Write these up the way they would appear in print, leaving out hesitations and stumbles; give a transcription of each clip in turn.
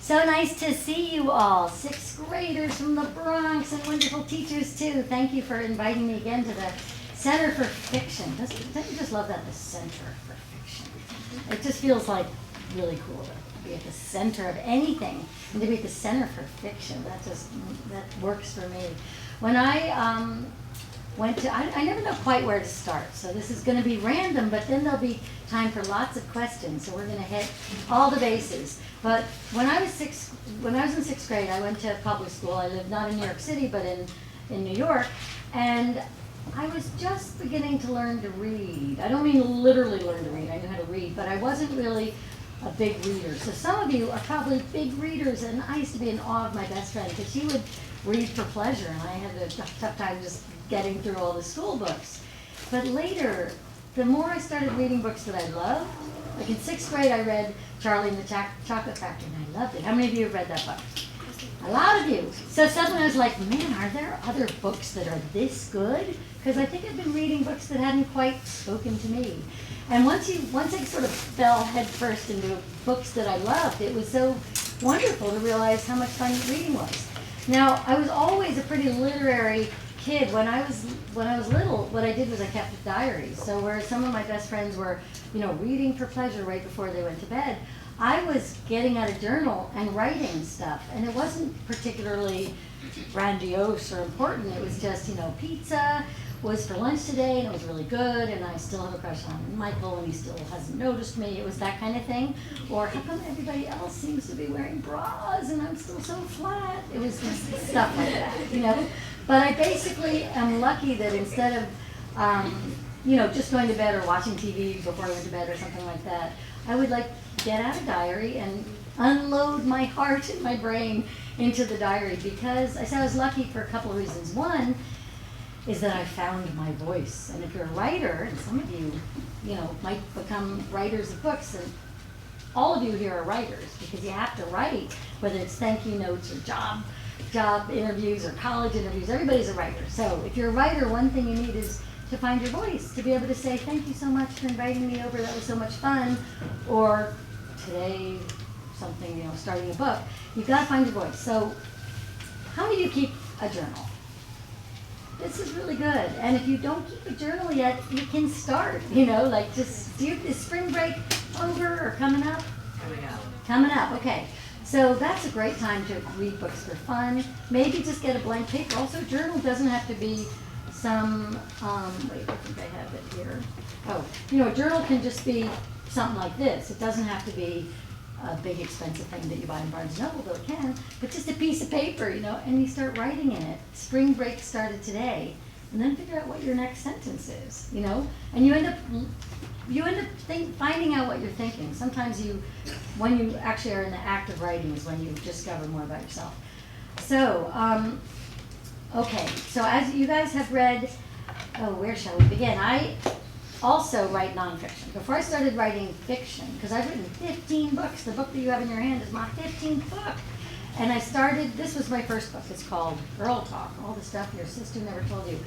So nice to see you all, sixth graders from the Bronx and wonderful teachers too. Thank you for inviting me again to the Center for Fiction. Don't you just love that, the Center for Fiction? It just feels like really cool to be at the center of anything and to be at the Center for Fiction. That works for me. When I I never know quite where to start, so this is going to be random, but then there'll be time for lots of questions, so we're going to hit all the bases. But when I was in sixth grade, I went to public school. I lived not in New York City, but in New York, and I was just beginning to learn to read. I don't mean literally learn to read, I knew how to read, but I wasn't really a big reader. So some of you are probably big readers, and I used to be in awe of my best friend, because she would read for pleasure, and I had a tough time just getting through all the school books. But later, the more I started reading books that I loved, like in sixth grade I read Charlie and the Chocolate Factory, and I loved it. How many of you have read that book? A lot of you. So suddenly I was like, man, are there other books that are this good? Because I think I've been reading books that hadn't quite spoken to me. And once I sort of fell headfirst into books that I loved, it was so wonderful to realize how much fun reading was. Now, I was always a pretty literary kid. When I was little, what I did was I kept a diary. So where some of my best friends were, reading for pleasure right before they went to bed, I was getting out a journal and writing stuff. And it wasn't particularly grandiose or important. It was just, pizza was for lunch today, and it was really good, and I still have a crush on Michael, and he still hasn't noticed me. It was that kind of thing. Or how come everybody else seems to be wearing bras, and I'm still so flat? It was just stuff like that, But I basically am lucky that instead of, just going to bed or watching TV before I went to bed or something like that, I would get out a diary and unload my heart and my brain into the diary, because I said I was lucky for a couple of reasons. One is that I found my voice. And if you're a writer, and some of you, might become writers of books, and all of you here are writers, because you have to write, whether it's thank you notes or job interviews or college interviews. Everybody's a writer. So if you're a writer, one thing you need is to find your voice, to be able to say, thank you so much for inviting me over, that was so much fun, or today, something, starting a book. You've got to find your voice. So how many of you keep a journal? This is really good. And if you don't keep a journal yet, you can start, is spring break over or coming up? Coming up, okay. So that's a great time to read books for fun. Maybe just get a blank paper. Also, a journal doesn't have to be some, wait, I think I have it here. Oh, a journal can just be something like this. It doesn't have to be a big expensive thing that you buy in Barnes & Noble, though it can, but just a piece of paper, and you start writing in it. Spring break started today, and then figure out what your next sentence is, and you end up finding out what you're thinking. Sometimes when you actually are in the act of writing is when you discover more about yourself. So, okay, so as you guys have read, where shall we begin? I also write nonfiction. Before I started writing fiction, because I've written 15 books, the book that you have in your hand is my 15th book. And this was my first book. It's called Girl Talk, All the Stuff Your Sister Never Told You.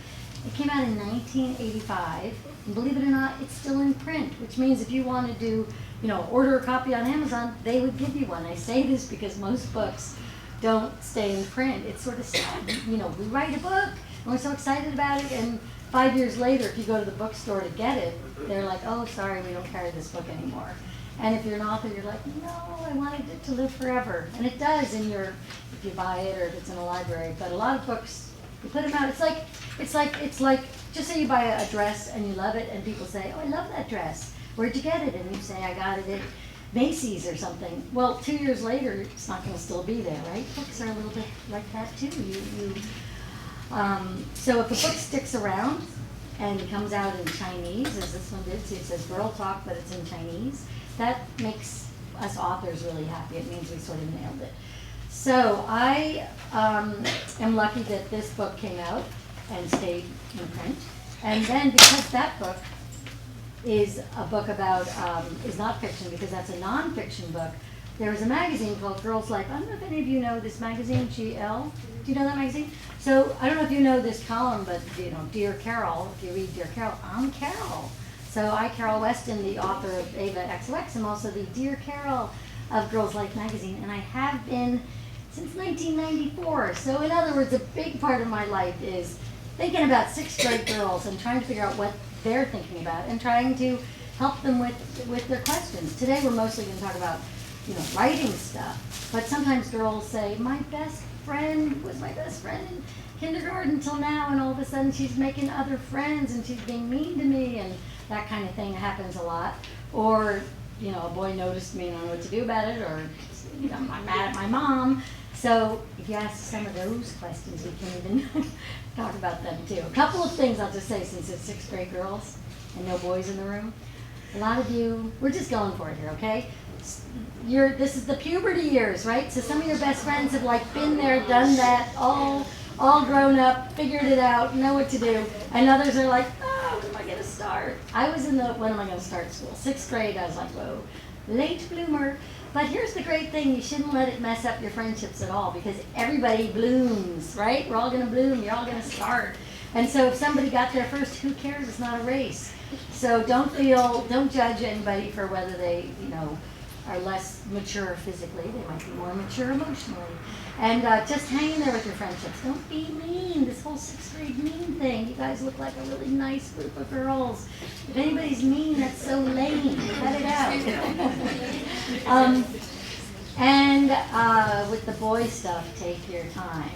It came out in 1985, and believe it or not, it's still in print, which means if you want to order a copy on Amazon, they would give you one. I say this because most books don't stay in print. It's sort of sad. We write a book, and we're so excited about it, and 5 years later, if you go to the bookstore to get it, they're like, oh, sorry, we don't carry this book anymore. And if you're an author, you're like, no, I wanted it to live forever. And it does if you buy it or if it's in a library. But a lot of books, you put them out, it's like, just say you buy a dress and you love it, and people say, oh, I love that dress. Where'd you get it? And you say, I got it at Macy's or something. Well, 2 years later, it's not going to still be there, right? Books are a little bit like that, too. So if a book sticks around and comes out in Chinese, as this one did, see it says Girl Talk, but it's in Chinese, that makes us authors really happy. It means we sort of nailed it. So I am lucky that this book came out and stayed in print. And then because that book is a book about, is not fiction, because that's a nonfiction book, there was a magazine called Girls Life. I don't know if any of you know this magazine, GL. Do you know that magazine? So I don't know if you know this column, but Dear Carol, if you read Dear Carol, I'm Carol. So I, Carol Weston, the author of AVA XOX, am also the Dear Carol of Girls Life magazine, and I have been since 1994. So in other words, a big part of my life is thinking about sixth grade girls and trying to figure out what they're thinking about and trying to help them with their questions. Today we're mostly going to talk about, writing stuff, but sometimes girls say, my best friend was my best friend in kindergarten until now, and all of a sudden she's making other friends and she's being mean to me, and that kind of thing happens a lot. Or, a boy noticed me and I don't know what to do about it, or, I'm mad at my mom. So if you ask some of those questions, we can even talk about them too. A couple of things I'll just say, since it's sixth grade girls and no boys in the room. A lot of you, we're just going for it here, okay? This is the puberty years, right? So some of your best friends have been there, done that, all grown up, figured it out, know what to do. And others are like, oh, when am I going to start? I was in the when am I going to start school? Sixth grade, I was like, whoa, late bloomer. But here's the great thing, you shouldn't let it mess up your friendships at all, because everybody blooms, right? We're all going to bloom, you're all going to start. And so if somebody got there first, who cares? It's not a race. So don't judge anybody for whether they, are less mature physically. They might be more mature emotionally. And just hang in there with your friendships. Don't be mean. This whole sixth grade mean thing. You guys look like a really nice group of girls. If anybody's mean, that's so lame. Cut it out. And with the boy stuff, take your time,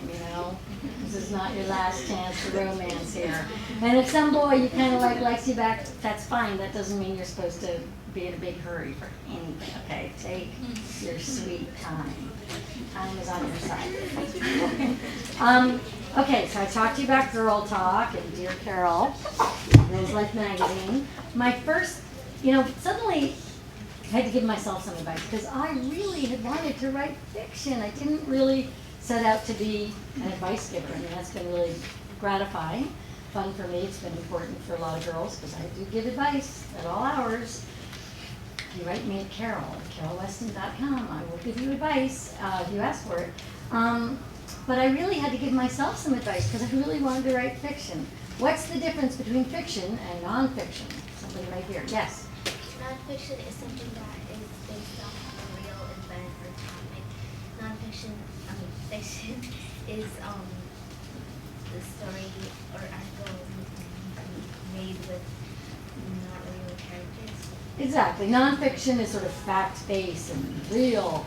This is not your last chance for romance here. And if some boy you kind of likes you back, that's fine. That doesn't mean you're supposed to be in a big hurry for anything, okay? Take your sweet time. Time is on your side. Okay, so I talked to you about Girl Talk and Dear Carol, Girls Life magazine. My first, suddenly I had to give myself some advice, because I really had wanted to write fiction. I didn't really set out to be an advice giver. I mean, that's been really gratifying, fun for me. It's been important for a lot of girls, because I do give advice at all hours. You write me at carolweston.com. I will give you advice if you ask for it. But I really had to give myself some advice, because I really wanted to write fiction. What's the difference between fiction and nonfiction? Somebody right here. Yes? Nonfiction is something that is based off of a real event or topic. Fiction is the story or article made with not real characters. Exactly. Nonfiction is sort of fact-based and real.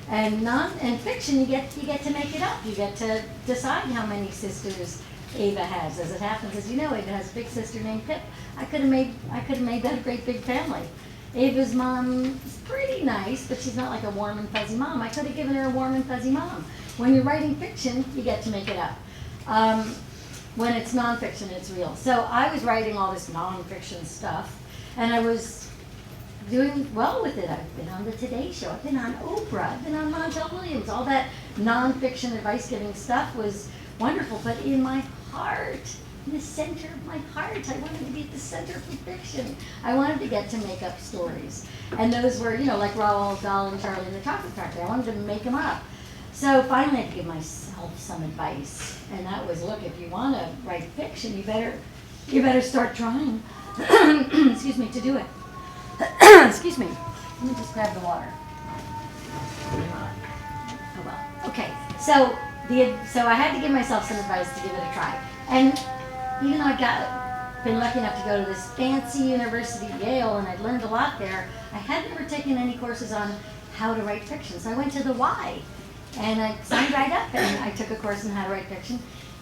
And fiction, you get to make it up. You get to decide how many sisters Ava has. As it happens, as you know, Ava has a big sister named Pip. I could have made that a great big family. Ava's mom is pretty nice, but she's not like a warm and fuzzy mom. I could have given her a warm and fuzzy mom. When you're writing fiction, you get to make it up. When it's nonfiction, it's real. So I was writing all this nonfiction stuff, and I was doing well with it. I've been on the Today Show, I've been on Oprah, I've been on Montel Williams. All that nonfiction advice-giving stuff was wonderful, but in my heart, in the center of my heart, I wanted to be at the center for fiction. I wanted to get to make up stories. And those were, like Roald Dahl and Charlie and the Chocolate Factory. I wanted to make them up. So finally I had to give myself some advice. And that was, look, if you want to write fiction, you better start trying, excuse me, to do it. Excuse me. Let me just grab the water. Oh well. Okay. So I had to give myself some advice to give it a try. And even though I'd been lucky enough to go to this fancy university, Yale, and I'd learned a lot there, I had never taken any courses on how to write fiction. So I went to the Y, and I signed right up, and I took a course on how to write fiction.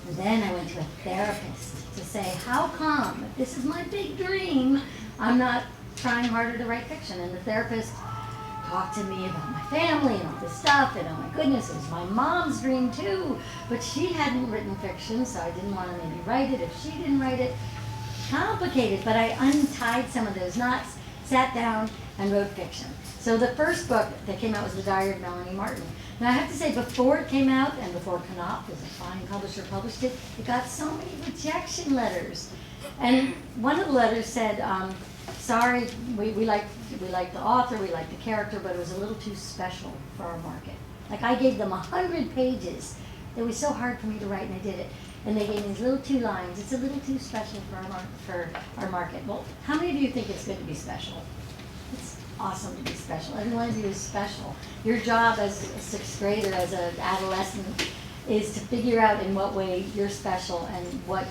And then I went to a therapist to say, how come, if this is my big dream, I'm not trying harder to write fiction? And the therapist talked to me about my family and all this stuff, and oh my goodness, it was my mom's dream too, but she hadn't written fiction, so I didn't want to maybe write it if she didn't write it. Complicated, but I untied some of those knots, sat down, and wrote fiction. So the first book that came out was The Diary of Melanie Martin. Now I have to say, before it came out, and before Knopf, as a fine publisher, published it, it got so many rejection letters. And one of the letters said, sorry, we like the author, we like the character, but it was a little too special for our market. Like, I gave them 100 pages. It was so hard for me to write, and I did it. And they gave me these little 2 lines. It's a little too special for our market. Well, how many of you think it's good to be special? It's awesome to be special. Every one of you is special. Your job as a sixth grader, as an adolescent, is to figure out in what way you're special and what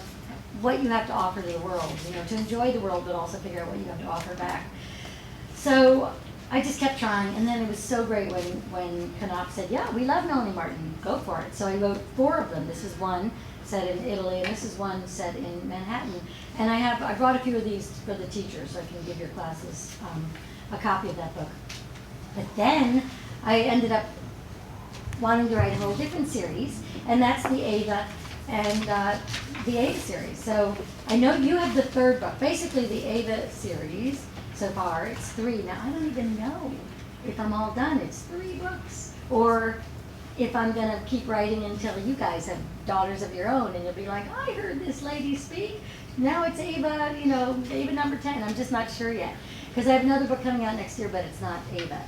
you have to offer to the world. You know, to enjoy the world, but also figure out what you have to offer back. So I just kept trying, and then it was so great when Knopf said, yeah, we love Melanie Martin, go for it. So I wrote 4 of them. This is one set in Italy, and this is one set in Manhattan. And I brought a few of these for the teachers, so I can give your classes a copy of that book. But then I ended up wanting to write a whole different series, and that's the Ava and the Ava series. So I know you have the 3rd book. Basically, the Ava series, so far, it's 3. Now, I don't even know if I'm all done. It's 3 books. Or if I'm going to keep writing until you guys have daughters of your own, and you'll be like, I heard this lady speak. Now it's Ava, you know, Ava number 10. I'm just not sure yet. Because I have another book coming out next year, but it's not Ava.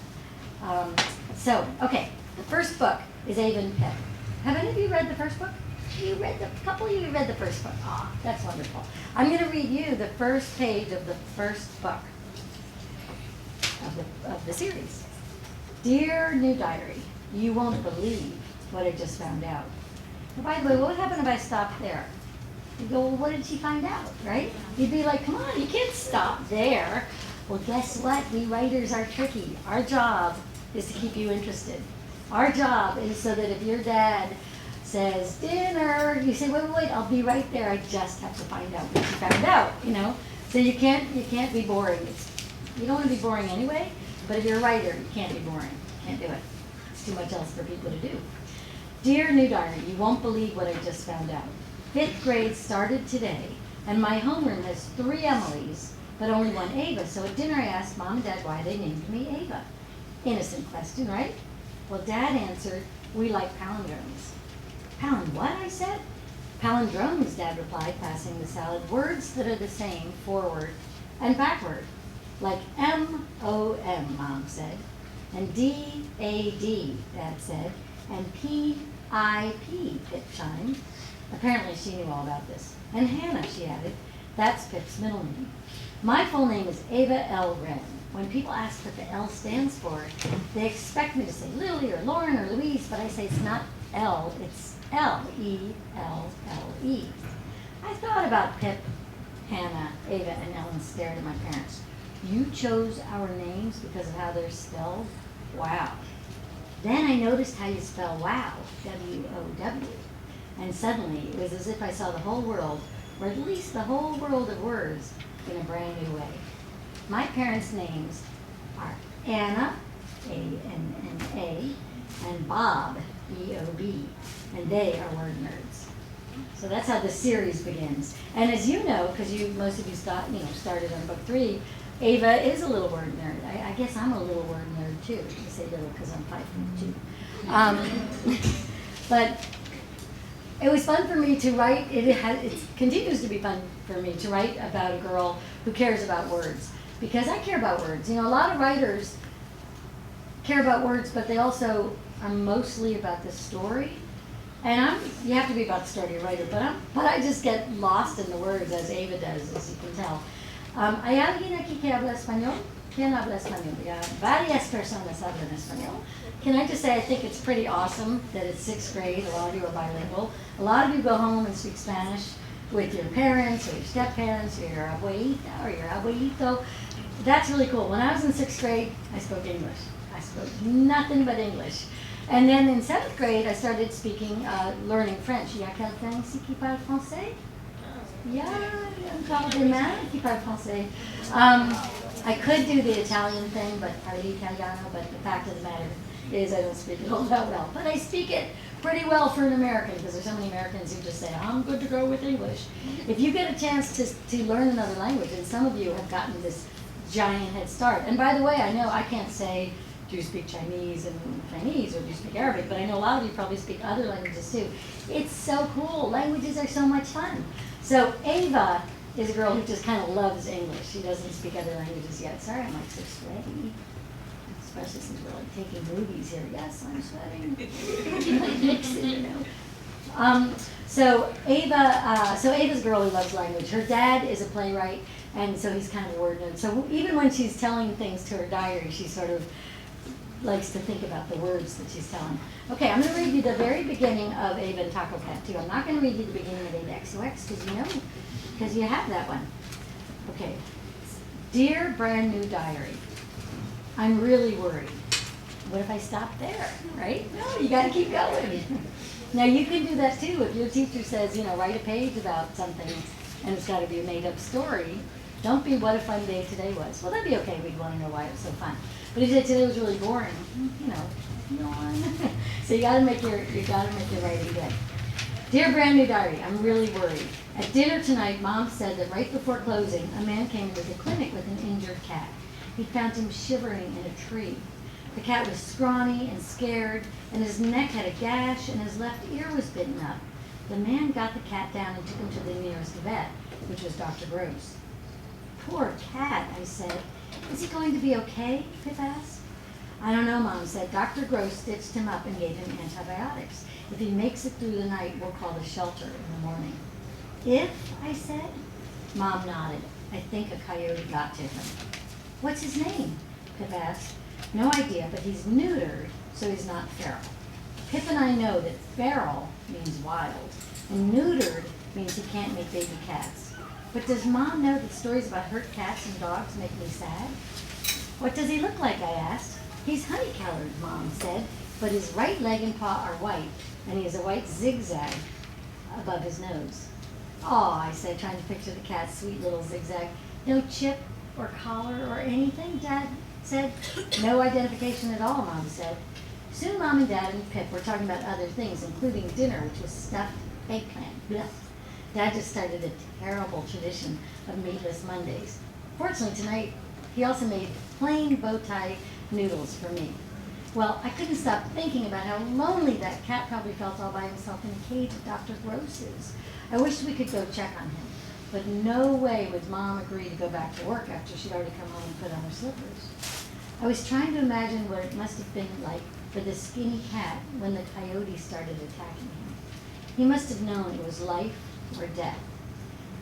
Okay, the first book is Ava and Pip. Have any of you read the first book? A couple of you read the first book. Ah, that's wonderful. I'm going to read you the first page of the first book of the series. Dear New Diary, you won't believe what I just found out. And by the way, what would happen if I stopped there? You go, well, what did she find out, right? You'd be like, come on, you can't stop there. Well, guess what? We writers are tricky. Our job is to keep you interested. Our job is so that if your dad says dinner, you say, wait, I'll be right there. I just have to find out what you found out, you know? So you can't be boring. You don't want to be boring anyway, but if you're a writer, you can't be boring. Can't do it. It's too much else for people to do. Dear New Diary, you won't believe what I just found out. 5th grade started today, and my homeroom has 3 Emilys, but only 1 Ava. So at dinner I asked Mom and Dad why they named me Ava. Innocent question, right? Well, Dad answered, we like palindromes. What? I said. Palindromes, Dad replied, passing the salad. Words that are the same forward and backward. Like M-O-M, Mom said. And D-A-D, Dad said. And P-I-P, Pip chimed. Apparently she knew all about this. And Hannah, she added. That's Pip's middle name. My full name is Ava L. Wren. When people ask what the L stands for, they expect me to say Lily or Lauren or Louise, but I say it's not L, it's L-E-L-L-E. I thought about Pip, Hannah, Ava, and Ellen stared at my parents. You chose our names because of how they're spelled? Wow. Then I noticed how you spell wow, W-O-W. And suddenly it was as if I saw the whole world, or at least the whole world of words, in a brand new way. My parents' names are Anna, A-N-N-A, and Bob, B-O-B, and they are word nerds. So that's how the series begins. And as you know, because most of you started on book 3, Ava is a little word nerd. I guess I'm a little word nerd too. I say little because I'm 5'2". But it was fun for me to write. It continues to be fun for me to write about a girl who cares about words, because I care about words. You know, a lot of writers care about words, but they also are mostly about the story. And you have to be about the story, you're a writer, but I just get lost in the words, as Ava does, as you can tell. ¿Hay alguien aquí que habla español? ¿Quién habla español? Ya, varias personas hablan español. Can I just say I think it's pretty awesome that it's 6th grade, a lot of you are bilingual. A lot of you go home and speak Spanish with your parents or your step-parents or your abuelita or your abuelito. That's really cool. When I was in 6th grade, I spoke English. I spoke nothing but English. And then in 7th grade, I started learning French. Il y a quelqu'un ici qui parle français? Yeah, encore des mains qui parle français. I could do the Italian thing, but parli italiano, but the fact of the matter is I don't speak it all that well. But I speak it pretty well for an American, because there's so many Americans who just say, I'm good to go with English. If you get a chance to learn another language, and some of you have gotten this giant head start. And by the way, I know I can't say, do you speak Chinese or do you speak Arabic? But I know a lot of you probably speak other languages too. It's so cool. Languages are so much fun. So Ava is a girl who just kind of loves English. She doesn't speak other languages yet. Sorry, I'm like so sweaty. Especially since we're like taking movies here. Yes, I'm sweating. So Ava's a girl who loves language. Her dad is a playwright. And so he's kind of a word nerd. So even when she's telling things to her diary, she sort of likes to think about the words that she's telling. Okay, I'm going to read you the very beginning of Ava and Taco Cat too. I'm not going to read you the beginning of Ava XOX because you have that one. Okay. Dear brand new diary, I'm really worried. What if I stop there, right? No, you got to keep going. Now you can do that too. If your teacher says, write a page about something and it's got to be a made up story, don't be what a fun day today was. Well, that'd be okay. We'd want to know why it was so fun. But if you say today was really boring, yawn. So you got to make your writing good. Dear brand new diary, I'm really worried. At dinner tonight, Mom said that right before closing, a man came into the clinic with an injured cat. He found him shivering in a tree. The cat was scrawny and scared, and his neck had a gash, and his left ear was bitten up. The man got the cat down and took him to the nearest vet, which was Dr. Gross. Poor cat, I said. Is he going to be okay? Pip asked. I don't know, Mom said. Dr. Gross stitched him up and gave him antibiotics. If he makes it through the night, we'll call the shelter in the morning. If, I said? Mom nodded. I think a coyote got to him. What's his name? Pip asked. No idea, but he's neutered, so he's not feral. Pip and I know that feral means wild, and neutered means he can't make baby cats. But does Mom know that stories about hurt cats and dogs make me sad? What does he look like, I asked. He's honey-colored, Mom said, but his right leg and paw are white, and he has a white zigzag above his nose. Aw, I said, trying to picture the cat's sweet little zigzag. No chip or collar or anything, Dad said. No identification at all, Mom said. Soon Mom and Dad and Pip were talking about other things, including dinner, which was stuffed eggplant. Blech. Dad just started a terrible tradition of meatless Mondays. Fortunately, tonight, he also made plain bow tie noodles for me. Well, I couldn't stop thinking about how lonely that cat probably felt all by himself in a cage at Dr. Gross's. I wished we could go check on him, but no way would Mom agree to go back to work after she'd already come home and put on her slippers. I was trying to imagine what it must have been like for the skinny cat when the coyote started attacking him. He must have known it was life or death.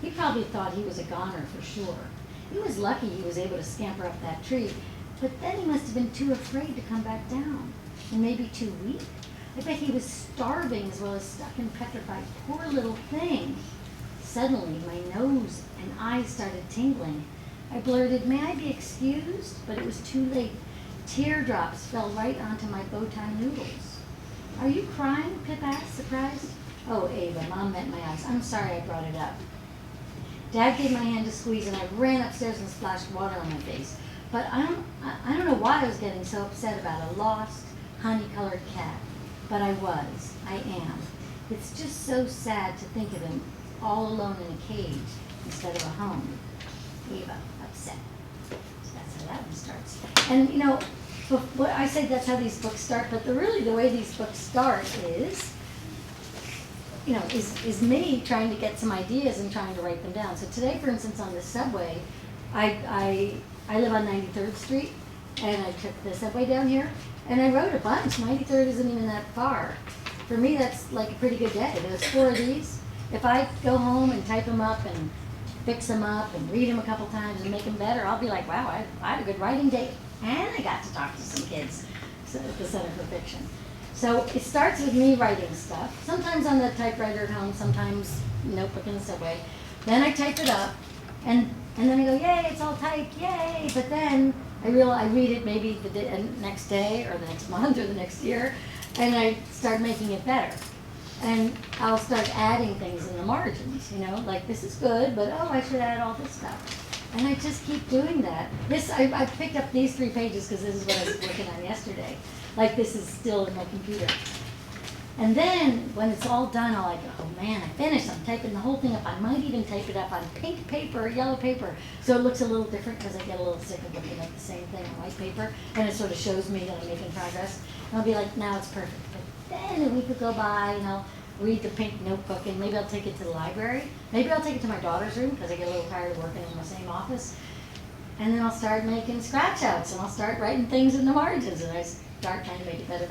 He probably thought he was a goner for sure. He was lucky he was able to scamper up that tree, but then he must have been too afraid to come back down, and maybe too weak. I bet he was starving as well as stuck and petrified. Poor little thing. Suddenly, my nose and eyes started tingling. I blurted, "May I be excused?" But it was too late. Teardrops fell right onto my bow tie noodles. Are you crying? Pip asked, surprised. Oh, Ava, Mom met my eyes. I'm sorry I brought it up. Dad gave my hand a squeeze, and I ran upstairs and splashed water on my face. But I don't know why I was getting so upset about a lost, honey-colored cat. But I was. I am. It's just so sad to think of him all alone in a cage instead of a home. Ava, upset. So that's how that one starts. And I say that's how these books start, but really the way these books start is me trying to get some ideas and trying to write them down. So today, for instance, on the subway, I live on 93rd Street, and I took the subway down here, and I wrote a bunch. 93rd isn't even that far. For me, that's like a pretty good day. There's 4 of these. If I go home and type them up and fix them up and read them a couple times and make them better, I'll be like, wow, I had a good writing day. And I got to talk to some kids at the Center for Fiction. So it starts with me writing stuff, sometimes on the typewriter at home, sometimes notebook in the subway. Then I type it up, and then I go, yay, it's all typed, yay. But then I read it maybe the next day or the next month or the next year, and I start making it better. And I'll start adding things in the margins, like this is good, but oh, I should add all this stuff. And I just keep doing that. I picked up these 3 pages because this is what I was working on yesterday. Like this is still in my computer. And then when it's all done, I'll like, oh man, I finished. I'm typing the whole thing up. I might even type it up on pink paper or yellow paper. So it looks a little different because I get a little sick of looking at the same thing on white paper. And it sort of shows me that I'm making progress. And I'll be like, now it's perfect. But then a week will go by and I'll read the pink notebook and maybe I'll take it to the library. Maybe I'll take it to my daughter's room because I get a little tired of working in the same office. And then I'll start making scratch outs and I'll start writing things in the margins and I start trying to make it better.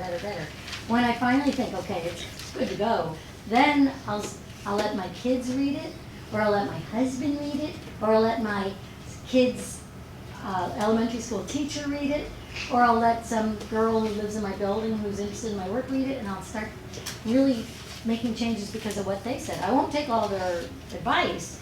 When I finally think, okay, it's good to go, then I'll let my kids read it, or I'll let my husband read it, or I'll let my kids, elementary school teacher read it, or I'll let some girl who lives in my building who's interested in my work read it, and I'll start really making changes because of what they said. I won't take all their advice,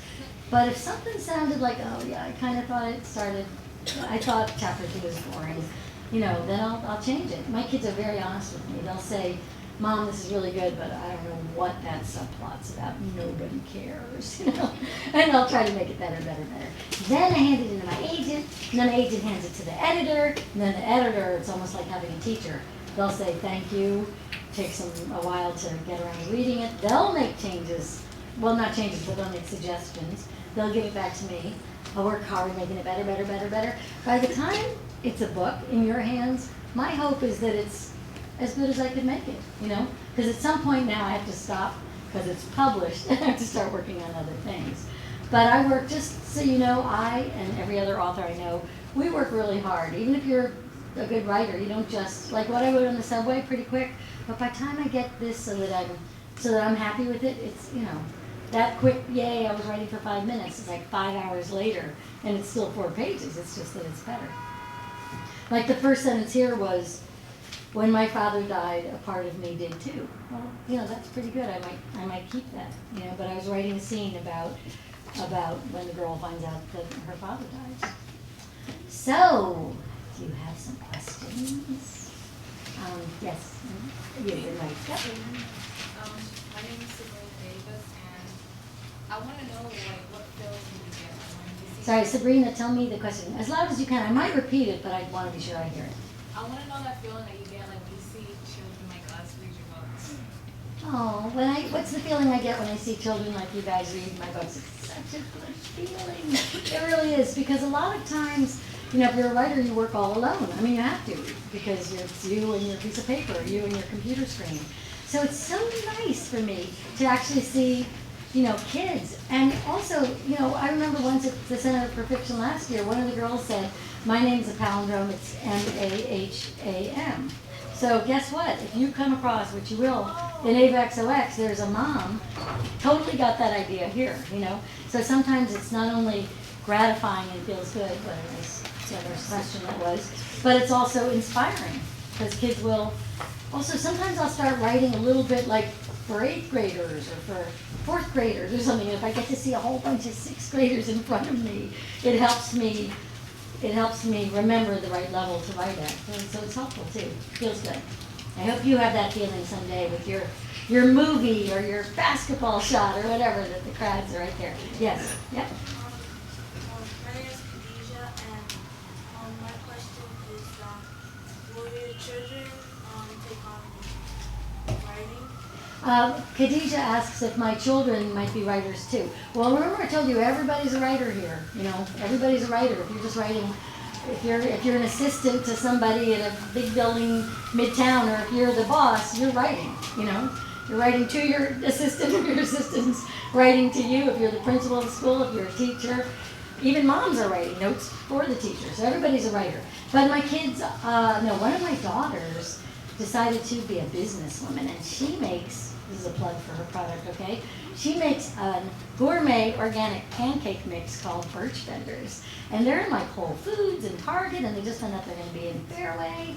but if something sounded like, oh yeah, I kind of thought I thought chapter 2 was boring, then I'll change it. My kids are very honest with me. They'll say, Mom, this is really good, but I don't know what that subplot's about. Nobody cares, And I'll try to make it better. Then I hand it in to my agent, and then the agent hands it to the editor, and then the editor, it's almost like having a teacher. They'll say thank you, takes them a while to get around to reading it. They'll make changes, well, not changes, but they'll make suggestions. They'll give it back to me. I'll work hard making it better. By the time it's a book in your hands, my hope is that it's as good as I could make it, Because at some point now I have to stop because it's published and I have to start working on other things. But I work, just so you know, I and every other author I know, we work really hard. Even if you're a good writer, you don't just, like what I wrote on the subway, pretty quick, but by the time I get this so that I'm happy with it, it's, that quick, yay, I was writing for 5 minutes, it's like 5 hours later, and it's still 4 pages, it's just that it's better. Like the first sentence here was, when my father died, a part of me did too. Well, that's pretty good. I might keep that. But I was writing a scene about when the girl finds out that her father dies. So, do you have some questions? Yes. You're right. Yep. My name is Sabrina Davis, and I want to know what feels you get when you see. Sorry, Sabrina. Tell me the question as loud as you can. I might repeat it, but I want to be sure I hear it. I want to know that feeling that you get when you see children like us read your books. Oh, what's the feeling I get when I see children like you guys read my books? It's such a good feeling. It really is, because a lot of times, if you're a writer, you work all alone. I mean, you have to, because it's you and your piece of paper, you and your computer screen. So it's so nice for me to actually see, kids. And also, I remember once at the Center for Fiction last year, one of the girls said, my name's a palindrome, it's M-A-H-A-M. So guess what? If you come across, which you will, in AVA XOX, there's a mom, totally got that idea here, So sometimes it's not only gratifying and feels good, what a nice question that was, but it's also inspiring, because kids will, also sometimes I'll start writing a little bit like for 8th graders or for 4th graders or something. If I get to see a whole bunch of 6th graders in front of me, it helps me remember the right level to write at. So it's helpful too. Feels good. I hope you have that feeling someday with your movie or your basketball shot or whatever, that the crowds are right there. Yes. Yep. My name is Khadijah, and my question is, will your children take on writing? Khadijah asks if my children might be writers too. Well, remember I told you everybody's a writer here. Everybody's a writer. If you're just writing, if you're an assistant to somebody in a big building midtown, or if you're the boss, you're writing. You're writing to your assistant, or your assistant's writing to you. If you're the principal of the school, if you're a teacher, even moms are writing notes for the teacher. So everybody's a writer. But my kids, one of my daughters decided to be a businesswoman, and she makes, this is a plug for her product, okay? She makes a gourmet organic pancake mix called Birch Benders. And they're in like Whole Foods and Target, and they just found out they're going to be in Fairway.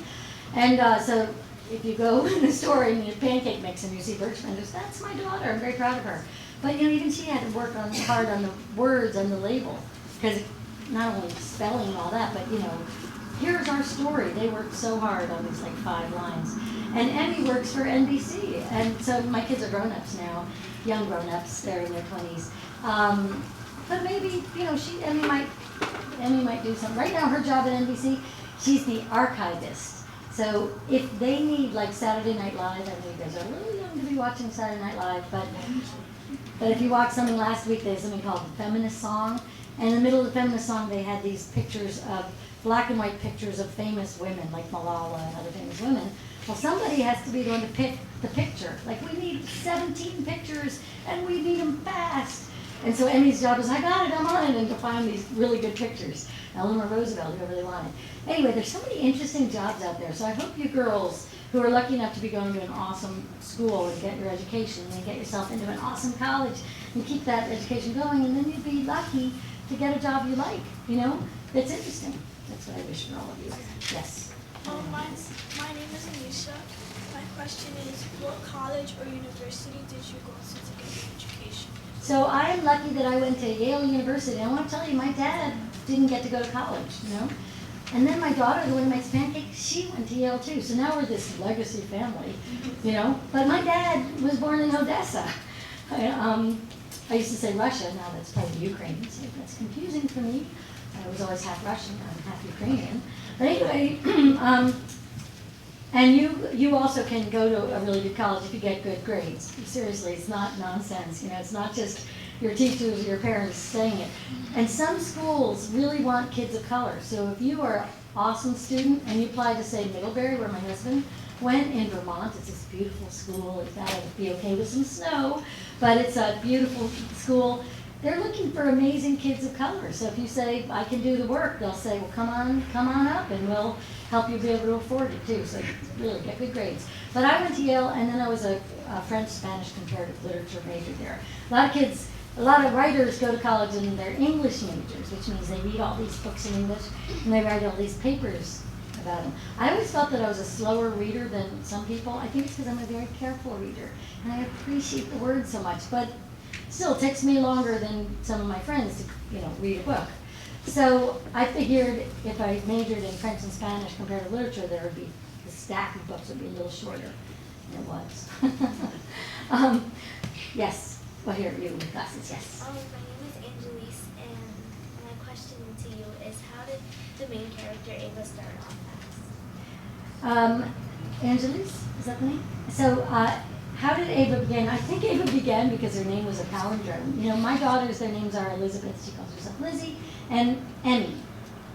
And so if you go in the store and you pancake mix and you see Birch Benders, that's my daughter. I'm very proud of her. But even she had to work hard on the words on the label, because not only spelling and all that, but here's our story. They worked so hard on these like 5 lines. And Emmy works for NBC. And so my kids are grown-ups now, young grown-ups, they're in their 20s. But maybe, Emmy might do something. Right now her job at NBC, she's the archivist. So if they need like Saturday Night Live, I know you guys are really young to be watching Saturday Night Live, but if you watched something last week, there's something called the Feminist Song. And in the middle of the Feminist Song, they had these pictures of black and white pictures of famous women, like Malala and other famous women. Well, somebody has to be the one to pick the picture. Like, we need 17 pictures, and we need them fast. And so Emmy's job is, I got it, I'm on it, and to find these really good pictures. Eleanor Roosevelt, whoever they wanted. Anyway, there's so many interesting jobs out there. So I hope you girls who are lucky enough to be going to an awesome school and get your education and get yourself into an awesome college and keep that education going, and then you'd be lucky to get a job you like, you know, that's interesting. That's what I wish for all of you. Yes. My name is Anisha. My question is, what college or university did you go to get your education? So I'm lucky that I went to Yale University. I want to tell you, my dad didn't get to go to college, you know. And then my daughter, the one who makes pancakes, she went to Yale too. So now we're this legacy family, you know. But my dad was born in Odessa. I used to say Russia, now that's part of Ukraine, so that's confusing for me. I was always half Russian, I'm half Ukrainian. But anyway, and you also can go to a really good college if you get good grades. Seriously, it's not nonsense. You know, it's not just your teachers or your parents saying it. And some schools really want kids of color. So if you are an awesome student and you apply to, say, Middlebury, where my husband went in Vermont, it's this beautiful school. It's got to be okay with some snow, but it's a beautiful school. They're looking for amazing kids of color. So if you say, I can do the work, they'll say, well, come on up, and we'll help you be able to afford it too. So really get good grades. But I went to Yale, and then I was a French, Spanish comparative literature major there. A lot of writers go to college and they're English majors, which means they read all these books in English and they write all these papers about them. I always felt that I was a slower reader than some people. I think it's because I'm a very careful reader and I appreciate the words so much, but still it takes me longer than some of my friends to, you know, read a book. So I figured if I majored in French and Spanish comparative literature, there would be, the stack of books would be a little shorter, and it was. Yes. Well, here, you with glasses, yes. My name is Angelise, and my question to you is, how did the main character Ava start off as? Angelise, is that the name? So, how did Ava begin? I think Ava began because her name was a palindrome. You know, my daughters, their names are Elizabeth, she calls herself Lizzie, and Emmy.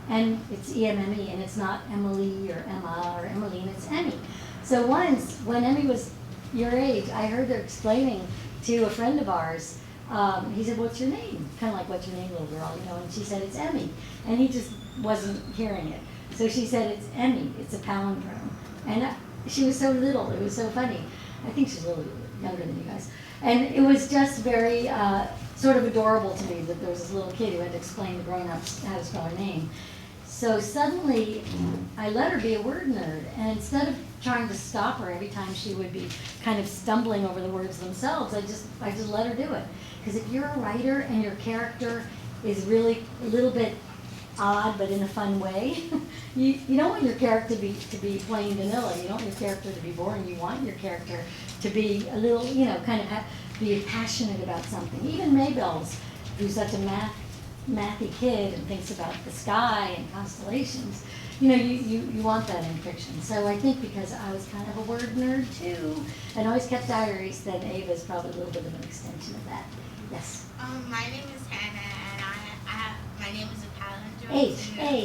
And it's E-M-M-E, and it's not Emily or Emma or Emmeline, it's Emmy. So once, when Emmy was your age, I heard her explaining to a friend of ours, he said, what's your name? Kind of like, what's your name, little girl, you know, and she said, it's Emmy. And he just wasn't hearing it. So she said, it's Emmy, it's a palindrome. And she was so little, it was so funny. I think she's a little younger than you guys. And it was just very sort of adorable to me that there was this little kid who had to explain to grown-ups how to spell her name. So suddenly, I let her be a word nerd, and instead of trying to stop her every time she would be kind of stumbling over the words themselves, I just let her do it. Because if you're a writer and your character is really a little bit odd, but in a fun way, you don't want your character to be plain vanilla. You don't want your character to be boring. You want your character to be a little, you know, kind of be passionate about something. Even Maybelle's, who's such a mathy kid and thinks about the sky and constellations, you know, you want that in fiction. So I think because I was kind of a word nerd too, and always kept diaries, that Ava's probably a little bit of an extension of that. Yes? My name is Hannah, and my name is a palindrome.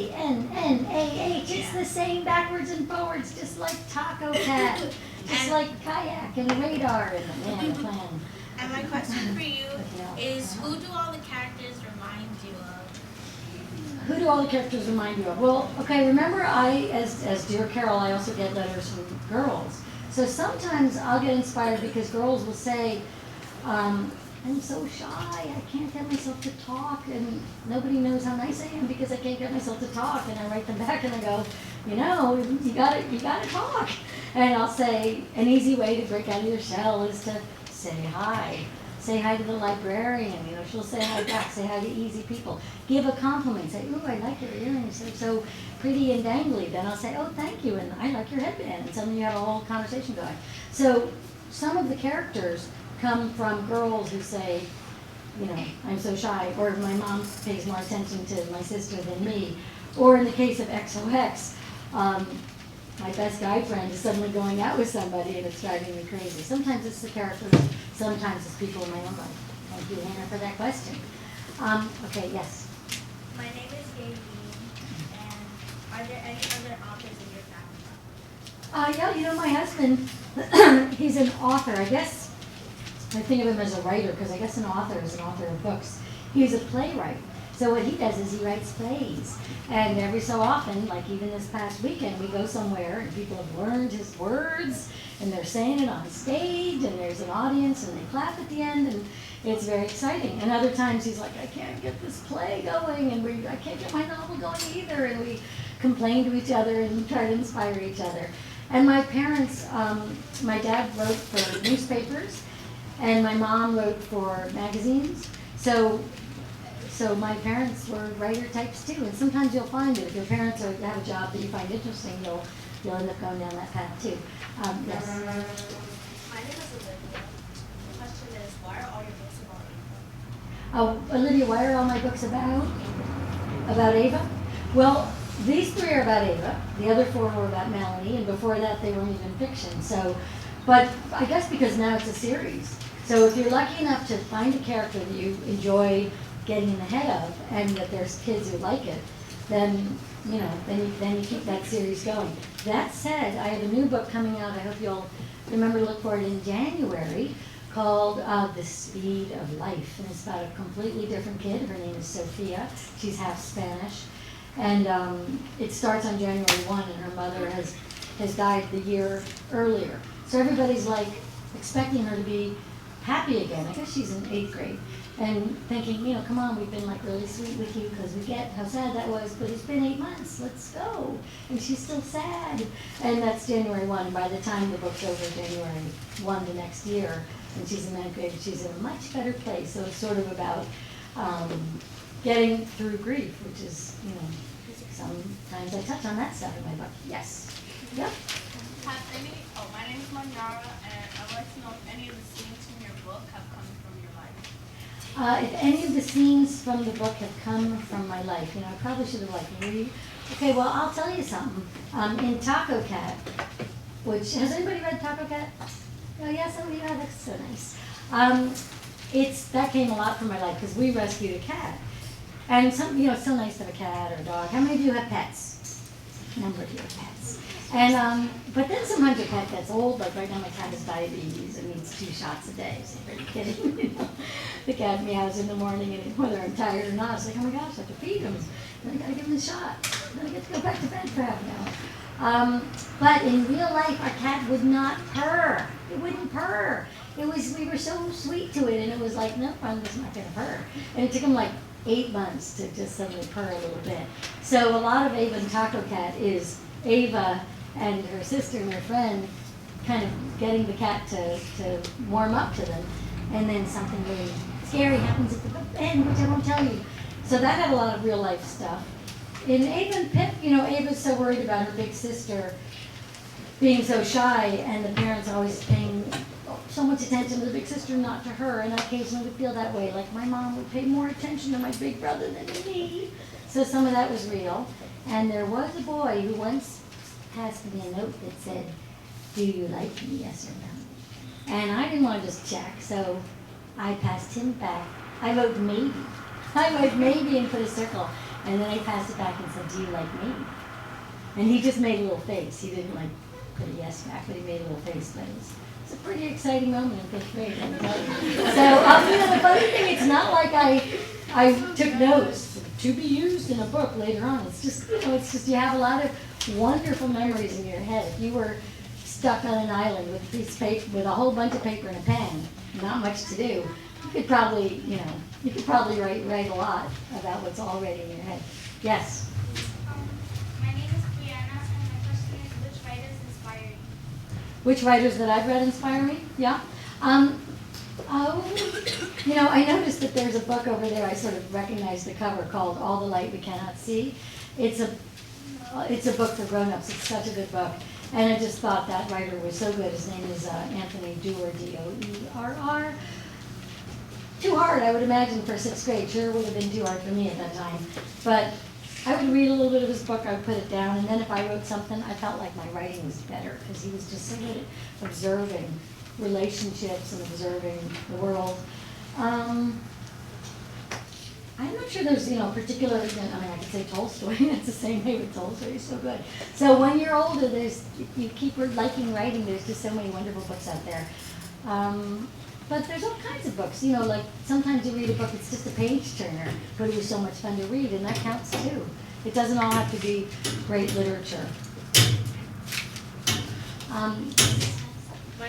H-A-N-N-A-H. It's the same backwards and forwards, just like Taco Cat, just like kayak and radar and the plan. And my question for you is, who do all the characters remind you of? Who do all the characters remind you of? Well, okay, remember as Dear Carol, I also get letters from girls. So sometimes I'll get inspired because girls will say, I'm so shy, I can't get myself to talk, and nobody knows how nice I am because I can't get myself to talk. And I write them back and I go, you know, you gotta talk. And I'll say, an easy way to break out of your shell is to say hi. Say hi to the librarian, you know, she'll say hi back. Say hi to easy people. Give a compliment. Say, ooh, I like your earrings. They're so pretty and dangly. Then I'll say, oh, thank you, and I like your headband. And suddenly you have a whole conversation going. So some of the characters come from girls who say, you know, I'm so shy, or my mom pays more attention to my sister than me. Or in the case of XOX, my best guy friend is suddenly going out with somebody and it's driving me crazy. Sometimes it's the characters, sometimes it's people in my own life. Thank you, Hannah, for that question. Okay, yes? My name is Gaby, and are there any other authors in your family? Yeah, you know, my husband, he's an author. I guess I think of him as a writer because I guess an author is an author of books. He's a playwright. So what he does is he writes plays. And every so often, like even this past weekend, we go somewhere and people have learned his words and they're saying it on stage and there's an audience and they clap at the end. And it's very exciting. And other times he's like, I can't get this play going, and I can't get my novel going either, and we complain to each other and try to inspire each other. And my parents, my dad wrote for newspapers, and my mom wrote for magazines. So my parents were writer types too. And sometimes you'll find that if your parents have a job that you find interesting, you'll end up going down that path too. Yes. My name is Olivia. The question is, why are all your books about Ava? Oh, Olivia, why are all my books about? About Ava? Well, these 3 are about Ava. The other 4 were about Melanie, and before that they weren't even fiction. So, but I guess because now it's a series. So if you're lucky enough to find a character that you enjoy getting in the head of, and that there's kids who like it, then then you keep that series going. That said, I have a new book coming out. I hope you'll remember to look for it in January, called The Speed of Life, and it's about a completely different kid. Her name is Sophia. She's half Spanish, and it starts on January 1, and her mother has died the year earlier. So everybody's like expecting her to be happy again. I guess she's in 8th grade. And thinking, come on, we've been like really sweet with you because we get how sad that was, but it's been 8 months, let's go. And she's still sad. And that's January 1. And by the time the book's over, January 1 the next year, and she's in 9th grade, she's in a much better place. So it's sort of about getting through grief, which is, sometimes I touch on that stuff in my book. Yes. Yep. My name is Manjara, and I'd like to know if any of the scenes from your book have come from your life. If any of the scenes from the book have come from my life, I probably should have Okay, well, I'll tell you something. In Taco Cat, which, has anybody read Taco Cat? Oh, yeah, some of you have. That's so nice. That came a lot from my life because we rescued a cat. And it's so nice to have a cat or a dog. How many of you have pets? A number of you have pets. And, but then sometimes your pet gets old, like right now my cat has diabetes and needs 2 shots a day, so are you kidding? The cat meows in the morning, and whether I'm tired or not, it's like, oh my gosh, I have to feed him. Then I gotta give him a shot. Then I get to go back to bed for half an hour. But in real life, our cat would not purr. It wouldn't purr. We were so sweet to it, and it was like, no, I'm just not gonna purr. And it took him like 8 months to just suddenly purr a little bit. So a lot of Ava and Taco Cat is Ava and her sister and her friend kind of getting the cat to warm up to them, and then something really scary happens at the end, which I won't tell you. So that had a lot of real life stuff. In Ava and Pip, Ava's so worried about her big sister being so shy, and the parents always paying so much attention to the big sister, not to her, and I occasionally would feel that way, like my mom would pay more attention to my big brother than to me. So some of that was real. And there was a boy who once passed me a note that said, do you like me, yes or no? And I didn't want to just check, so I passed him back. I wrote maybe. I wrote maybe and put a circle, and then I passed it back and said, do you like me? And he just made a little face. He didn't put a yes back, but he made a little face. But it's a pretty exciting moment in 5th grade, let me tell you. So the funny thing, it's not like I took notes to be used in a book later on. It's just you have a lot of wonderful memories in your head. If you were stuck on an island with a piece of paper, with a whole bunch of paper and a pen, not much to do, you could probably write a lot about what's already in your head. Yes. My name is Brianna, and my question is, which writers inspire you? Which writers that I've read inspire me? Yeah. I noticed that there's a book over there. I sort of recognize the cover, called All the Light We Cannot See. It's a book for grown-ups. It's such a good book. And I just thought that writer was so good. His name is Anthony Doerr, D-O-E-R-R. Too hard, I would imagine, for 6th grade. Sure would have been too hard for me at that time. But I would read a little bit of his book, I would put it down, and then if I wrote something, I felt like my writing was better, because he was just so good at observing relationships and observing the world. I'm not sure there's, particular, I could say Tolstoy. That's the same way with Tolstoy. He's so good. So when you're older, you keep liking writing. There's just so many wonderful books out there. But there's all kinds of books. Like sometimes you read a book, it's just a page turner, but it was so much fun to read, and that counts too. It doesn't all have to be great literature. My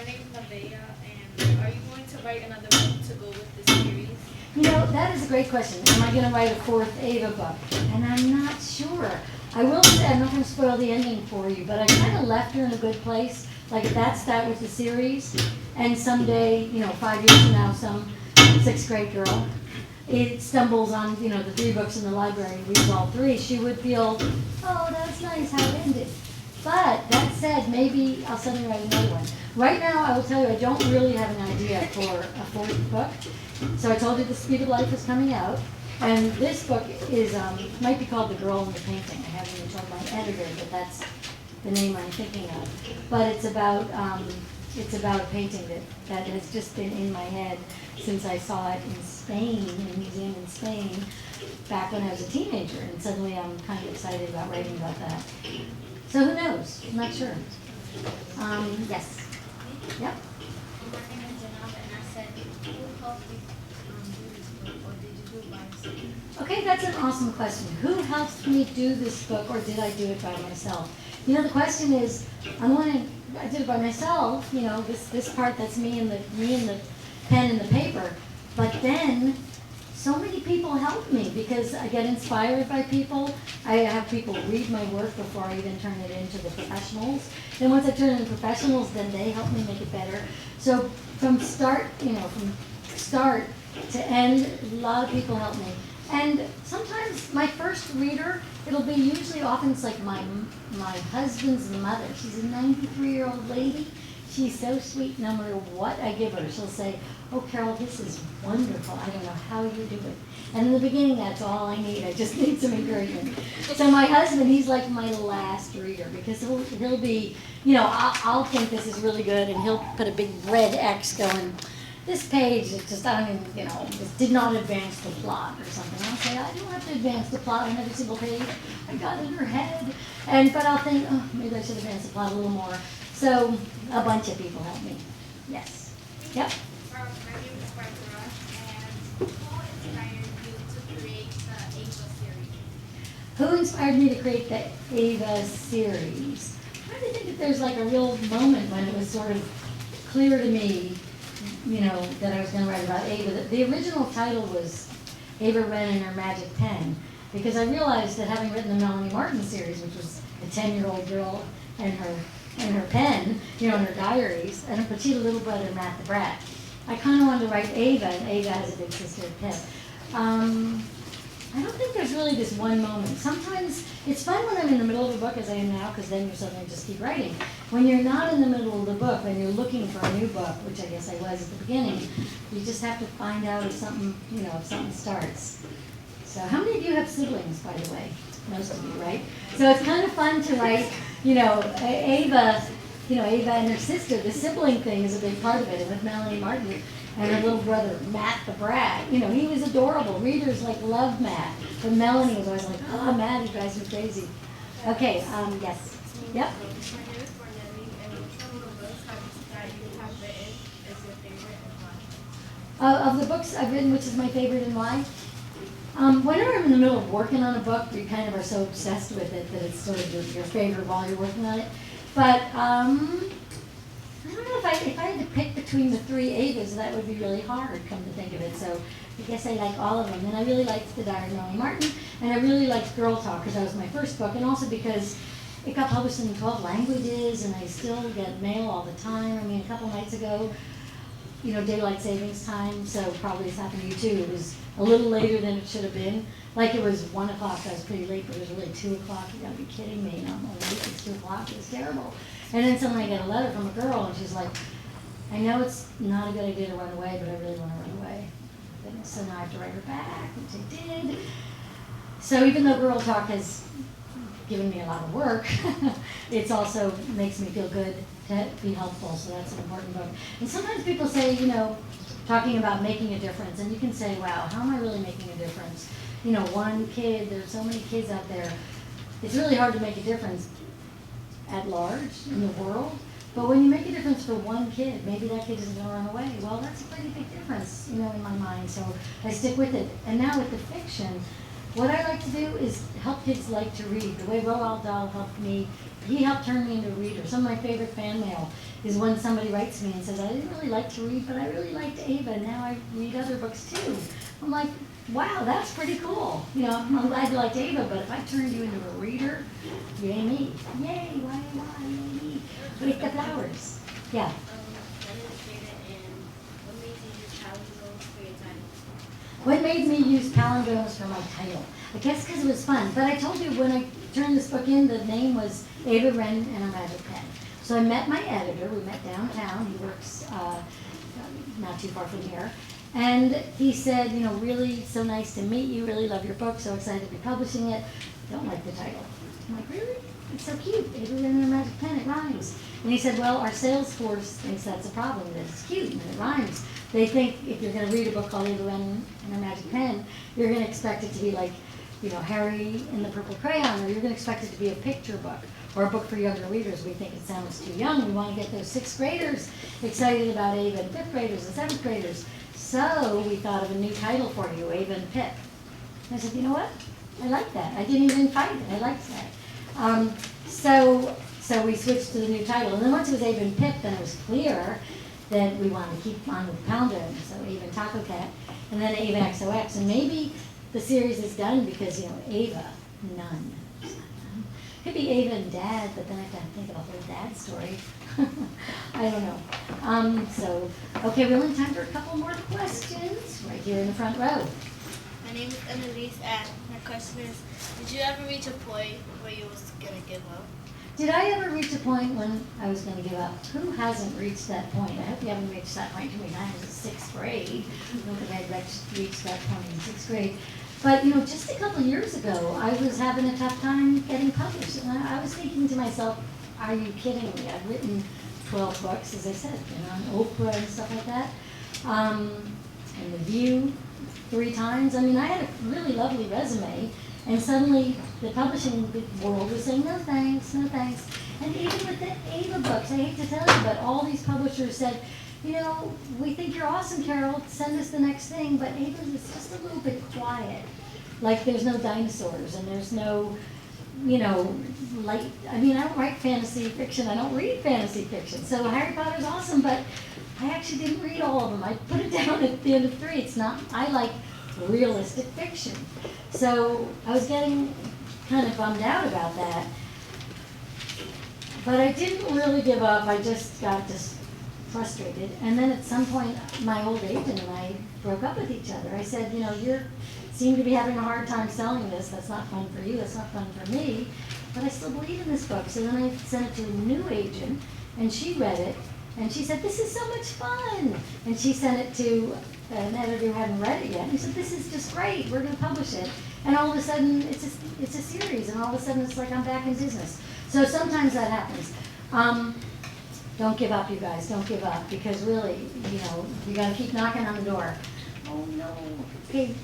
name is Nevaeh, and Are you going to write another book to go with the series? You know, that is a great question. Am I going to write a fourth Ava book? And I'm not sure. I will say, I'm not going to spoil the ending for you, but I kind of left her in a good place. Like, if that's that with the series, and someday, 5 years from now, some sixth grade girl, it stumbles on, the 3 books in the library, reads all 3, she would feel, oh, that's nice how it ended. But that said, maybe I'll suddenly write another one. Right now, I will tell you, I don't really have an idea for a fourth book. So I told you The Speed of Life is coming out. And this book is, might be called The Girl in the Painting. I haven't even told my editor, but that's the name I'm thinking of. But it's about a painting that has just been in my head since I saw it in Spain, in a museum in Spain, back when I was a teenager. And suddenly I'm kind of excited about writing about that. So who knows? I'm not sure. Yes. Yep. My name is Janab, and I said, who helped you do this book, or did you do it by yourself? Okay, that's an awesome question. Who helped me do this book, or did I do it by myself? The question is, on one hand, I did it by myself. This part that's me and the pen and the paper. But then, so many people help me because I get inspired by people. I have people read my work before I even turn it into the professionals. Then once I turn it into professionals, then they help me make it better. So from start to end, a lot of people help me. And sometimes my first reader, it'll be often it's like my husband's mother. She's a 93-year-old lady. She's so sweet. No matter what I give her, she'll say, oh, Carol, this is wonderful. I don't know how you do it. And in the beginning, that's all I need. I just need some encouragement. So my husband, he's like my last reader because he'll be, I'll think this is really good, and he'll put a big red X going, this page is just, just did not advance the plot or something. I'll say, I don't have to advance the plot on every single page. I got it in her head. But I'll think, oh, maybe I should advance the plot a little more. So a bunch of people help me. Yes. Yep. My name is Barbara, and who inspired you to create the AVA series? Who inspired me to create the AVA series? I'm trying to think if there's like a real moment when it was sort of clear to me, that I was going to write about Ava. The original title was Ava Wren and Her Magic Pen, because I realized that having written the Melanie Martin series, which was a 10-year-old girl and her pen, and her diaries, and her petite little brother, Matt the Brat. I kind of wanted to write Ava, and Ava has a big sister, Pip. I don't think there's really this one moment. Sometimes it's fun when I'm in the middle of a book, as I am now, because then you suddenly just keep writing. When you're not in the middle of the book, when you're looking for a new book, which I guess I was at the beginning, you just have to find out if something, if something starts. So how many of you have siblings, by the way? Most of you, right? So it's kind of fun to write, Ava, Ava and her sister, the sibling thing is a big part of it. And with Melanie Martin and her little brother, Matt the Brat, he was adorable. Readers loved Matt. But Melanie was always like, oh, Matt, he drives me crazy. Okay, yes. Yep. My name is Corneli, and which one of the books that you have written is your favorite and why? Of the books I've written, which is my favorite and why? Whenever I'm in the middle of working on a book, you kind of are so obsessed with it that it's sort of your favorite while you're working on it. But I don't know if I had to pick between the 3 Avas, that would be really hard, come to think of it. So I guess I like all of them. And I really liked The Diary of Melanie Martin, and I really liked Girl Talk because that was my first book, and also because it got published in 12 languages, and I still get mail all the time. I mean, a couple nights ago, daylight savings time, so probably it's happened to you too. It was a little later than it should have been. Like it was 1 o'clock, I was pretty late, but it was really 2 o'clock. You gotta be kidding me. I'm late, it's 2 o'clock, it was terrible. And then suddenly I get a letter from a girl, and she's like, I know it's not a good idea to run away, but I really want to run away. And so now I have to write her back, which I did. So even though Girl Talk has given me a lot of work, it also makes me feel good to be helpful, so that's an important book. And sometimes people say, talking about making a difference, and you can say, wow, how am I really making a difference? One kid, there's so many kids out there. It's really hard to make a difference at large in the world, but when you make a difference for one kid, maybe that kid isn't going to run away. Well, that's a pretty big difference, in my mind, so I stick with it. And now with the fiction, what I like to do is help kids like to read. The way Roald Dahl helped me, he helped turn me into a reader. Some of my favorite fan mail is when somebody writes me and says, I didn't really like to read, but I really liked Ava, and now I read other books too. I'm like, wow, that's pretty cool. You know, I'm glad you liked Ava, but if I turned you into a reader, yay me. Yay, why, yay me. With the flowers. Yeah. My name is Jada, and what made you use palindromes for your title? What made me use palindromes for my title? I guess because it was fun. But I told you when I turned this book in, the name was Ava Wren and a Magic Pen. So I met my editor. We met downtown. He works not too far from here. And he said, you know, really so nice to meet you. Really love your book. So excited to be publishing it. Don't like the title. I'm like, really? It's so cute. Ava Wren and a Magic Pen. It rhymes. And he said, well, our sales force thinks that's a problem. That it's cute and it rhymes. They think if you're going to read a book called Ava Wren and a Magic Pen, you're going to expect it to be like, you know, Harry and the Purple Crayon, or you're going to expect it to be a picture book or a book for younger readers. We think it sounds too young. We want to get those 6th graders excited about Ava, and 5th graders and 7th graders. So we thought of a new title for you, Ava and Pip. And I said, you know what? I like that. I didn't even fight it. I liked that. So we switched to the new title. And then once it was Ava and Pip, then it was clear that we wanted to keep on with Palindrome. So Ava and Taco Cat, and then AVA XOX. And maybe the series is done because, you know, Ava, none. Could be Ava and Dad, but then I have to think of a whole dad story. I don't know. Okay, we only have time for a couple more questions right here in the front row. My name is Annalise, and my question is, did you ever reach a point where you was going to give up? Did I ever reach a point when I was going to give up? Who hasn't reached that point? I hope you haven't reached that point too many times in 6th grade. I don't think I reached that point in 6th grade. But, you know, just a couple years ago, I was having a tough time getting published. And I was thinking to myself, are you kidding me? I've written 12 books, as I said, you know, on Oprah and stuff like that. And The View 3 times. I mean, I had a really lovely resume. And suddenly, the publishing world was saying, no thanks, no thanks. And even with the Ava books, I hate to tell you, but all these publishers said, you know, we think you're awesome, Carol, send us the next thing, but Ava is just a little bit quiet. Like there's no dinosaurs and there's no, you know, light. I mean, I don't write fantasy fiction, I don't read fantasy fiction. So Harry Potter's awesome, but I actually didn't read all of them. I put it down at the end of 3. It's not, I like realistic fiction. So I was getting kind of bummed out about that. But I didn't really give up. I just got frustrated. And then at some point, my old agent and I broke up with each other. I said, you know, you seem to be having a hard time selling this. That's not fun for you. That's not fun for me. But I still believe in this book. So then I sent it to a new agent, and she read it. And she said, this is so much fun. And she sent it to an editor who hadn't read it yet. And he said, this is just great. We're going to publish it. And all of a sudden, it's a series. And all of a sudden, it's like I'm back in business. So sometimes that happens. Don't give up, you guys. Don't give up. Because really, you know, you got to keep knocking on the door. Oh, no. Okay.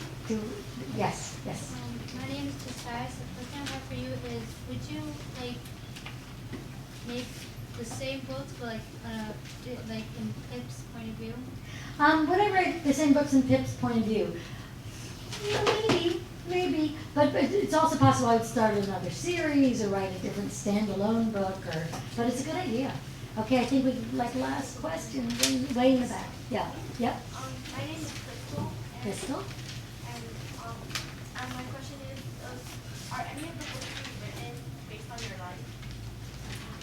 Yes. My name is Josiah. So the question I have for you is, would you, like, make the same books, but like in Pip's point of view? Would I write the same books in Pip's point of view? Maybe. But it's also possible I would start another series or write a different standalone book. But it's a good idea. Okay, I think we like last question. Way in the back. Yeah. Yep. My name is Crystal. Crystal. And my question is, are any of the books you've written based on your life?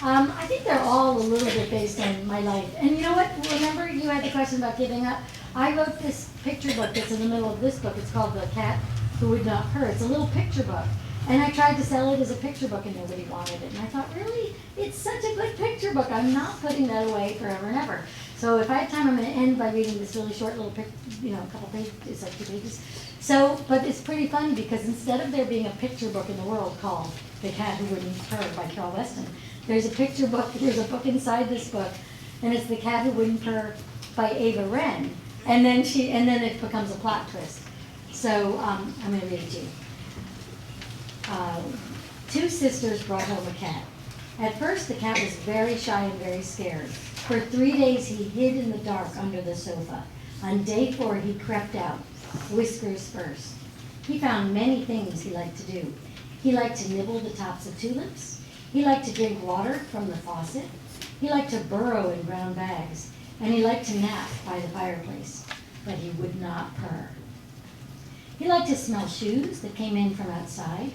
I think they're all a little bit based on my life. And you know what? Remember you had the question about giving up? I wrote this picture book that's in the middle of this book. It's called The Cat Who Would Not Purr. It's a little picture book. And I tried to sell it as a picture book and nobody wanted it. And I thought, really? It's such a good picture book. I'm not putting that away forever and ever. So if I have time, I'm going to end by reading this really short little a couple pages, it's like 2 pages. So, but it's pretty funny because instead of there being a picture book in the world called The Cat Who Wouldn't Purr by Carol Weston, there's a picture book, there's a book inside this book, and it's The Cat Who Wouldn't Purr by Ava Wren. And then it becomes a plot twist. So I'm going to read it to you. 2 sisters brought home a cat. At first, the cat was very shy and very scared. For 3 days, he hid in the dark under the sofa. On day 4, he crept out, whiskers first. He found many things he liked to do. He liked to nibble the tops of tulips. He liked to drink water from the faucet. He liked to burrow in brown bags. And he liked to nap by the fireplace. But he would not purr. He liked to smell shoes that came in from outside.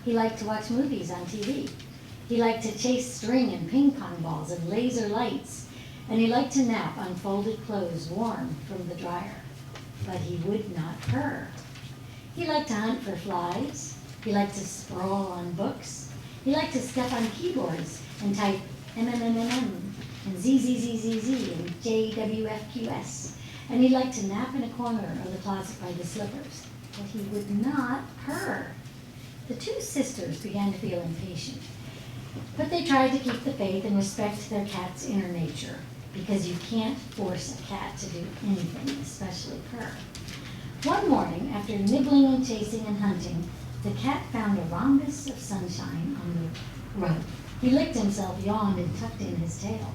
He liked to watch movies on TV. He liked to chase string and ping pong balls and laser lights. And he liked to nap on folded clothes warm from the dryer. But he would not purr. He liked to hunt for flies. He liked to sprawl on books. He liked to step on keyboards and type MMMMM and ZZZZZ and JWFQS. And he liked to nap in a corner of the closet by the slippers. But he would not purr. The two sisters began to feel impatient. But they tried to keep the faith and respect their cat's inner nature, because you can't force a cat to do anything, especially purr. One morning, after nibbling and chasing and hunting, the cat found a rhombus of sunshine on the rug. He licked himself, yawned, and tucked in his tail.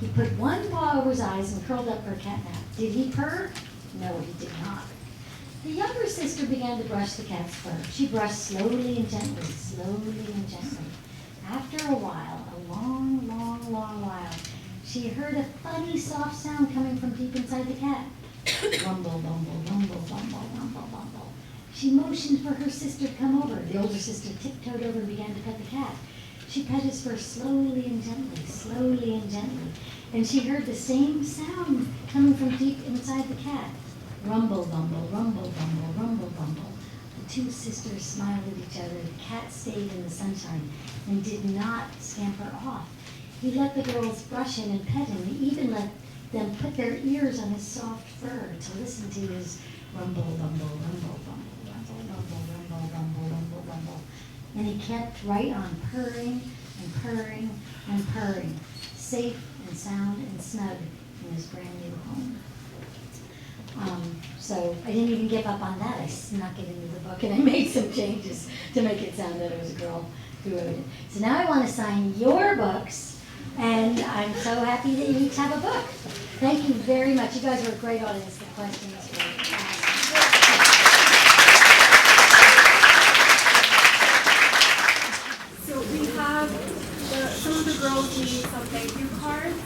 He put one paw over his eyes and curled up for a cat nap. Did he purr? No, he did not. The younger sister began to brush the cat's fur. She brushed slowly and gently, slowly and gently. After a while, a long, long, long while, she heard a funny, soft sound coming from deep inside the cat. Rumble, rumble, rumble, rumble, rumble, rumble. She motioned for her sister to come over. The older sister tiptoed over and began to pet the cat. She pet his fur slowly and gently, and she heard the same sound coming from deep inside the cat. Rumble, rumble, rumble, rumble, rumble, rumble. The two sisters smiled at each other. The cat stayed in the sunshine and did not scamper off. He let the girls brush him and pet him. He even let them put their ears on his soft fur to listen to his rumble, rumble, rumble, rumble, rumble, rumble, rumble, rumble, rumble, rumble. And he kept right on purring and purring and purring, safe and sound and snug in his brand new home. So I didn't even give up on that. I snuck it into the book and I made some changes to make it sound that it was a girl who wrote it. So now I want to sign your books, and I'm so happy that you each have a book. Thank you very much. You guys were a great audience. The questions were awesome. So we have some of the girls need some thank you cards.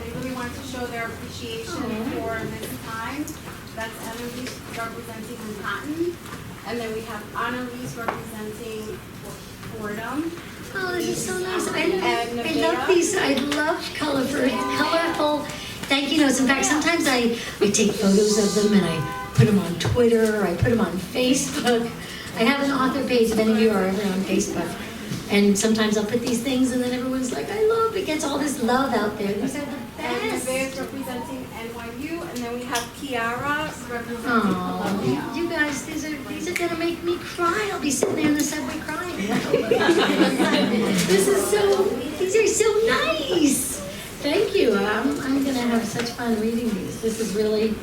They really wanted to show their appreciation for this time. That's Annalise representing Manhattan. And then we have Annalise representing Fordham. Oh, this is so nice. I And love these. I love colorful thank you notes. In fact, sometimes I take photos of them and I put them on Twitter, or I put them on Facebook. I have an author page if any of you are ever on Facebook. And sometimes I'll put these things and then everyone's like, I love it. Gets all this love out there. These are the And best. Nevaeh's representing NYU. And then we have Kiara representing Oh, Columbia. you guys, these are gonna make me cry. I'll be sitting there in the subway crying. These are so nice. Thank you. I'm gonna have such fun reading these. This is really,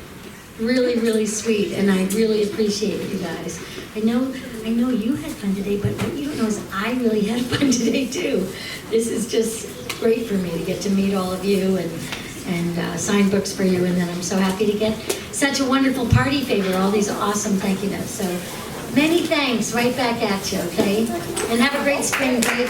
really, really sweet, and I really appreciate it, you guys. I know you had fun today, but what you don't know is I really had fun today too. This is just great for me to get to meet all of you and sign books for you, and then I'm so happy to get such a wonderful party favor, all these awesome thank you notes. So many thanks right back at you, okay? And have a great spring break.